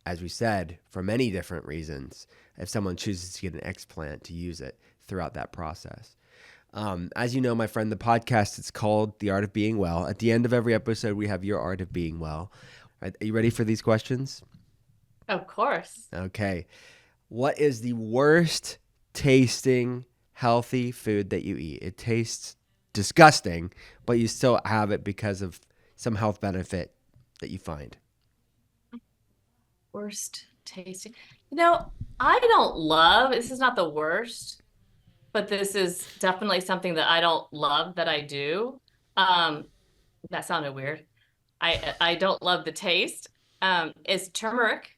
as we said, for many different reasons. If someone chooses to get an explant, to use it throughout that process. As you know, my friend, the podcast is called The Art of Being Well. At the end of every episode, we have your art of being well. Are you ready for these questions? Of course. Okay. What is the worst tasting healthy food that you eat? It tastes disgusting, but you still have it because of some health benefit that you find. Worst tasting. I don't love, this is not the worst, but this is definitely something that I don't love that I do. That sounded weird. I don't love the taste. Is turmeric.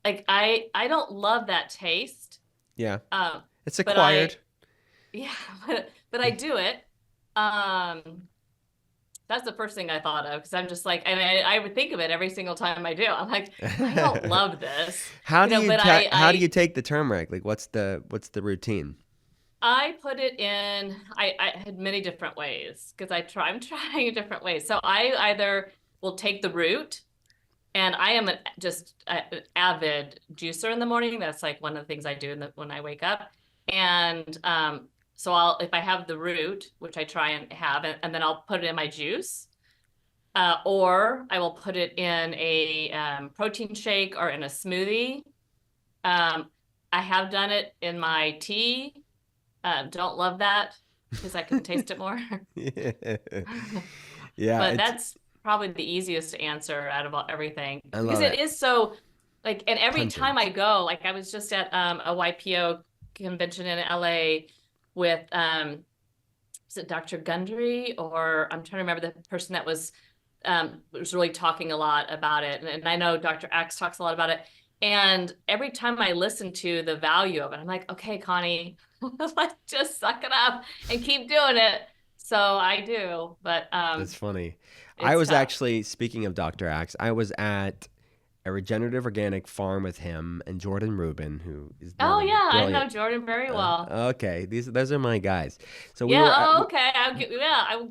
Like I don't love that taste. Yeah. Um, It's but acquired. yeah, but I do it. Um, that's the first thing I thought of because I'm just like, and I would think of it every single time I do. I'm like, I don't love this, How do you but how do you take the turmeric? Like what's the routine? I put it in. I had many different ways because I'm trying different ways. So I either will take the root, and I am just an avid juicer in the morning. That's like one of the things I do when I wake up. And so if I have the root, which I try and have, and then I'll put it in my juice, or I will put it in a protein shake or in a smoothie. Um, I have done it in my tea. Don't love that because I can taste it more. Yeah. Yeah, But it's that's probably the easiest answer out of everything I because love it it. is so like, and every time I Pungent. go, like I was just at a YPO convention in LA with is it Dr. Gundry, or I'm trying to remember the person that was really talking a lot about it. And I know Dr. X talks a lot about it. And every time I listen to the value of it, I'm like, okay, Connie, let's just suck it up and keep doing it. So I do, but That's funny. I it's was tough. actually, speaking of Dr. Axe, I was at a regenerative organic farm with him and Jordan Rubin, who is Oh another yeah, I know brilliant. Jordan very well. Okay, those are my guys. So we Yeah, were at, oh okay. I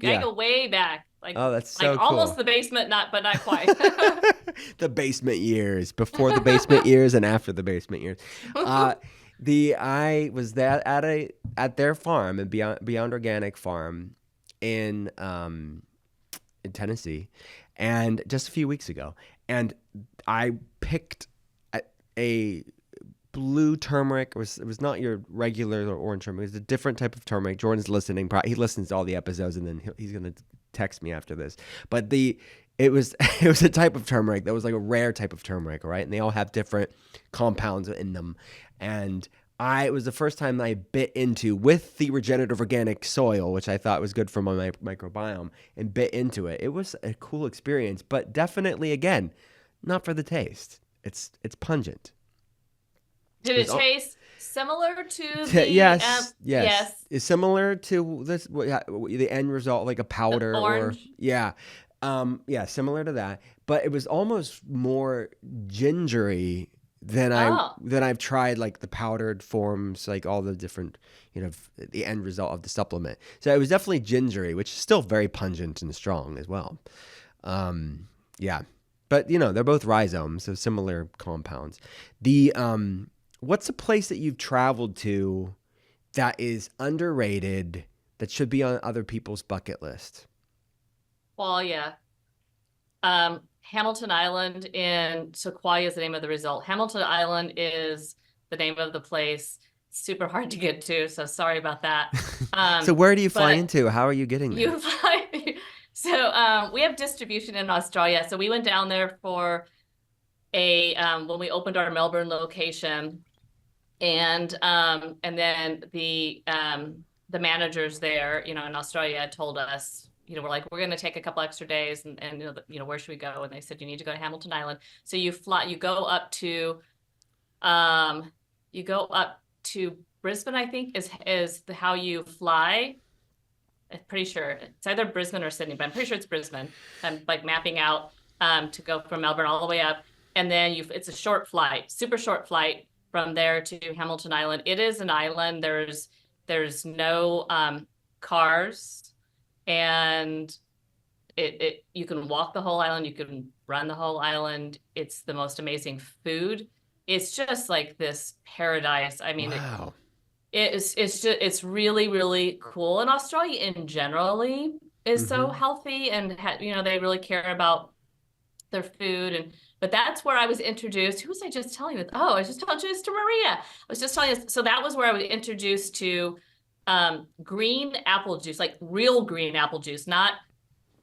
yeah. go way back. Oh, that's Like so almost cool. the basement, but not quite. The basement years, before the basement years, and after the basement years. Uh, I was that at their farm and Beyond Organic Farm in Tennessee, and just a few weeks ago, and I picked a blue turmeric. It was not your regular or orange turmeric. It was a different type of turmeric. Jordan's listening. He listens to all the episodes, and then he's gonna text me after this. But it was it was a type of turmeric that was like a rare type of turmeric, right? And they all have different compounds in them. And it was the first time I bit into with the regenerative organic soil, which I thought was good for my microbiome, and bit into it. It was a cool experience, but definitely again, not for the taste. It's pungent. Did It was it taste similar to yes. yes, It's similar to this the end result, like a the powder or orange? yeah, similar to that. But it was almost more gingery Oh, than I've tried, like the powdered forms, like all the different, the end result of the supplement. So it was definitely gingery, which is still very pungent and strong as well. Yeah, but they're both rhizomes, so similar compounds. The What's a place that you've traveled to that is underrated that should be on other people's bucket list? well, yeah. Hamilton Island in Sequoia is the name of the result. Hamilton Island is the name of the place. Super hard to get to, so sorry about that. So where do you fly But into? How are you getting there? you fly. So we have distribution in Australia. So we went down there for a when we opened our Melbourne location, and then the managers there, in Australia told us, we're like, we're going to take a couple extra days, and where should we go? And they said you need to go to Hamilton Island. So you um, go up to Brisbane, I think is how you fly. I'm pretty sure it's either Brisbane or Sydney, but I'm pretty sure it's Brisbane. I'm like mapping out to go from Melbourne all the way up. and then it's a short flight, super short flight from there to Hamilton Island. It is an island. There's no cars, and you can walk the whole island, you can run the whole island. It's the most amazing food. It's just like this paradise. I mean, Wow. it's really, really cool. And Australia in generally is so Mm-hmm. healthy, and they really care about their food. But that's where I was introduced. Who was I just telling you? Oh, I was just introduced to Maria. I was just telling you. So that was where I was introduced to green apple juice, like real green apple juice, not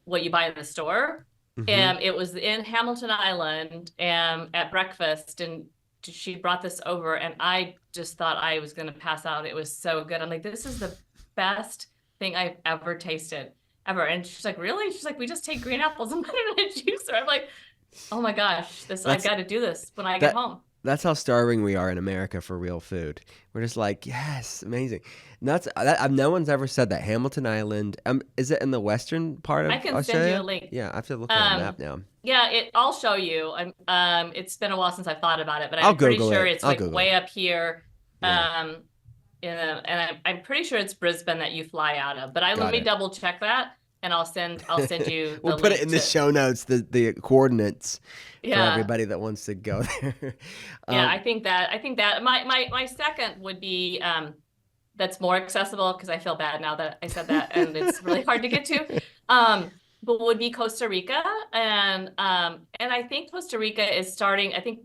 what you buy in the store. Mm-hmm. And it was in Hamilton Island at breakfast, and she brought this over, and I just thought I was going to pass out. It was so good. I'm like, this is the best thing I've ever tasted, ever. And she's like, really? She's like, we just take green apples and put it in a juicer. I'm like, oh my gosh, I've That's got to do this when I get that. home. That's how starving we are in America for real food. We're just like, yes, amazing. And no one's ever said that. Hamilton Island, is it in the western part I of can send you a Australia? link. Yeah, I have to look at a map now. Yeah, I'll show you. It's been a while since I've thought about it, but I'll I'm pretty Google sure it. it's I'll like Google it. way up here. Yeah, And I'm pretty sure it's Brisbane that you fly out of. But let got me it. double check that, and I'll send you We'll the put it link in the to. show notes, the coordinates for Yeah, everybody that wants to go there. yeah. Um, I think that my second would be that's more accessible, because I feel bad now that I said that, and it's really hard to get to. But would be Costa Rica, and I think Costa Rica is starting. I think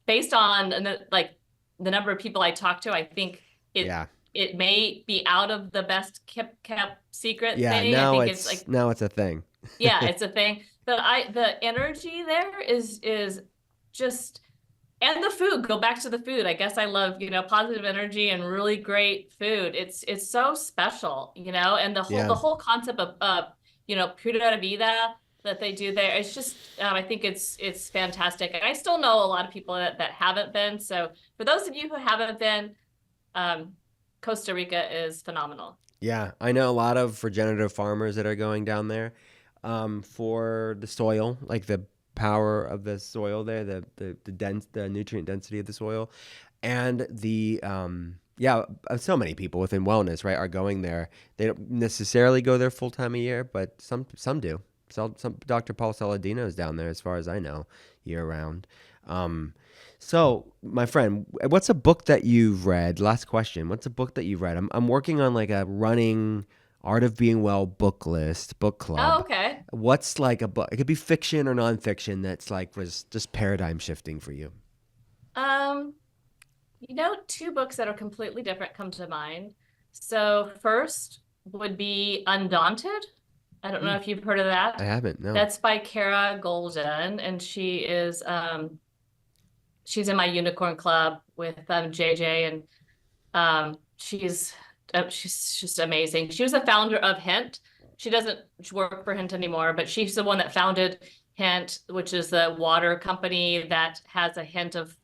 based on the number of people I talk to, I think yeah, it may be out of the best kept secret yeah. thing. I think it's like, Now it's a thing. yeah, it's a thing. But the energy there is just, and the food, go back to the food. I guess I love, positive energy and really great food. It's so special, and the Yeah, whole concept of pura vida that they do there. It's just, I think it's fantastic. And I still know a lot of people that haven't been. So for those of you who haven't been, Costa Rica is phenomenal. yeah. I know a lot of regenerative farmers that are going down there, for the soil, like the power of the soil there, the nutrient density of the soil, and yeah, so many people within wellness, right, are going there. They don't necessarily go there full time a year, but some do. Some Dr. Paul Saladino is down there, as far as I know, year round. So, my friend, what's a book that you've read? Last question. What's a book that you've read? I'm working on like a running Art of Being Well book Oh, club. okay. What's like a book? It could be fiction or nonfiction that's like was just paradigm shifting for you. Um, two books that are completely different come to mind. So first would be Undaunted. I don't know Hmm, if you've heard of I that. haven't. No. That's by Kara Golden, and she's in my unicorn club with JJ, and she's just amazing. She was the founder of Hint. She doesn't work for Hint anymore, but she's the one that founded Hint, which is the water company that has a hint of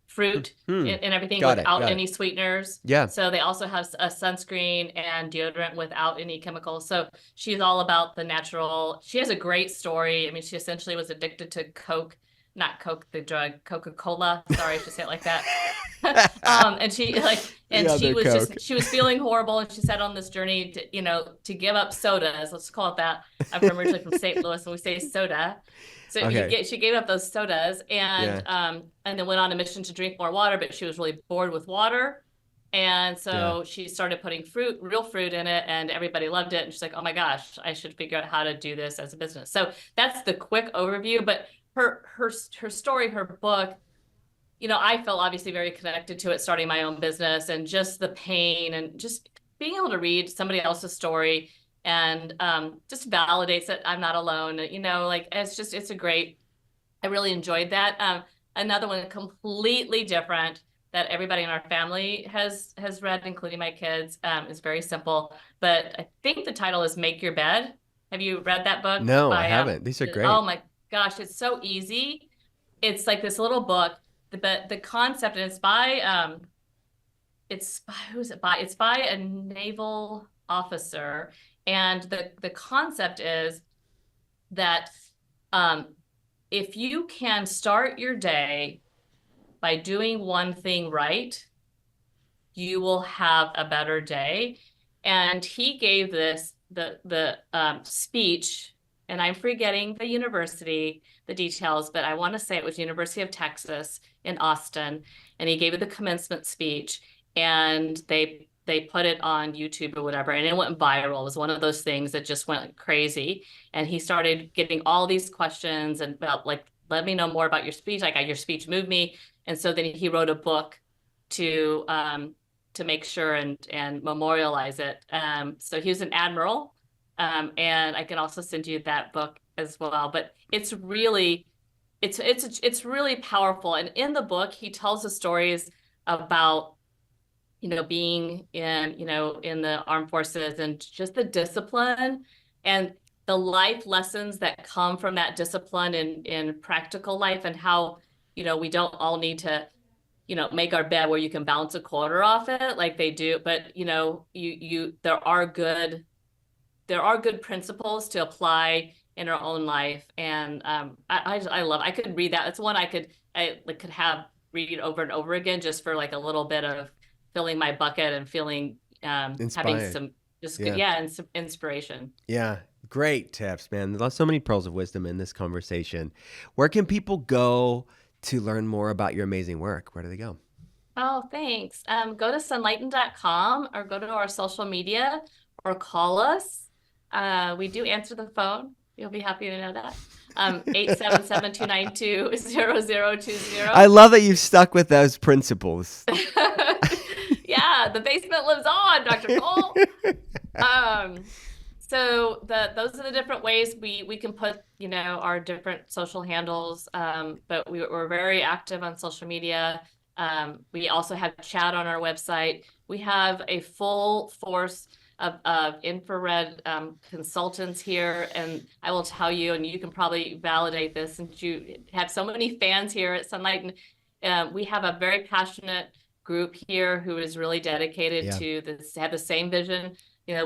fruit Hmm. in everything Got it. without Got it. any sweeteners. Yeah. So they also have a sunscreen and deodorant without any chemicals. So she's all about the natural. She has a great story. I mean, she essentially was addicted to Coke, not Coke, the drug, Coca-Cola. Sorry, I should say it like that. And The she other was Coke. she was feeling horrible, and she set on this journey to give up sodas. Let's call it that. I'm originally from St. Louis, and we say soda. So Okay. she gave up those sodas, Yeah. and then went on a mission to drink more water, but she was really bored with water. And Yeah. so she started putting real fruit in it, and everybody loved it. And she's like, oh my gosh, I should figure out how to do this as a business. So that's the quick overview. But her story, her book, I felt obviously very connected to it, starting my own business, and just the pain, and just being able to read somebody else's story, and just validates that I'm not alone. It's a great, I really enjoyed that. Another one completely different that everybody in our family has read, including my kids, is very simple. But I think the title is Make Your Bed. Have you read that book No, I by haven't. These are oh great. my gosh, it's so easy. It's like this little book, but the concept, and it's by who's it by? It's by a naval officer, and the concept is that if you can start your day by doing one thing right, you will have a better day. And he gave the speech, and I'm forgetting the university, the details, but I want to say it was University of Texas in Austin, and he gave the commencement speech, and they put it on YouTube or whatever, and it went viral. It was one of those things that just went crazy. And he started getting all these questions and about like, let me know more about your speech. Like, your speech moved me. And so then he wrote a book to make sure and memorialize it. So he was an admiral, and I can also send you that book as well. But it's really really powerful. And in the book, he tells the stories about being in the armed forces and just the discipline and the life lessons that come from that discipline in practical life, and how we don't all need to make our bed where you can bounce a quarter off it like they do, but there are good principles to apply in our own life. And I love, I could read that. It's one I could have read over and over again, just for like a little bit of filling my bucket and feeling having some just good, and some inspiration. Yeah. Great tips, man. There's so many pearls of wisdom in this conversation. Where can people go to learn more about your amazing work? Where do they go? Oh, thanks. Go to sunlighten.com or go to our social media or call us. We do answer the phone. You'll be happy to know that. 877-292-0020. I love that you've stuck with those principles. Yeah, the basement lives on, Dr. Cole. So those are the different ways we can put our different social handles. But we're very active on social media. We also have chat on our website. We have a full force of infrared consultants here, and I will tell you, and you can probably validate this since you have so many fans here at Sunlighten. We have a very passionate group here who is really dedicated to this, have the same vision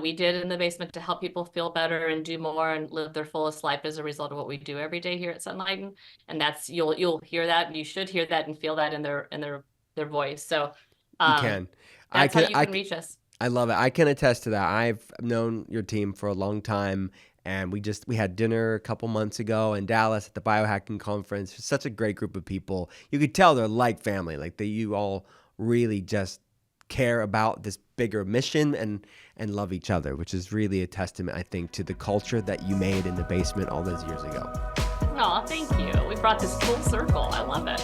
we did in the basement, to help people feel better and do more and live their fullest life as a result of what we do every day here at Sunlighten. And that's, you'll hear that, and you should hear that and feel that in their voice. So you can. That's how you can reach us. I love it. I can attest to that. I've known your team for a long time, and we had dinner a couple months ago in Dallas at the biohacking conference. Such a great group of people. You could tell they're like family. Like you all really just care about this bigger mission and love each other, which is really a testament, I think, to the culture that you made in the basement all those years ago. Oh, thank you. We brought this full circle. I love it.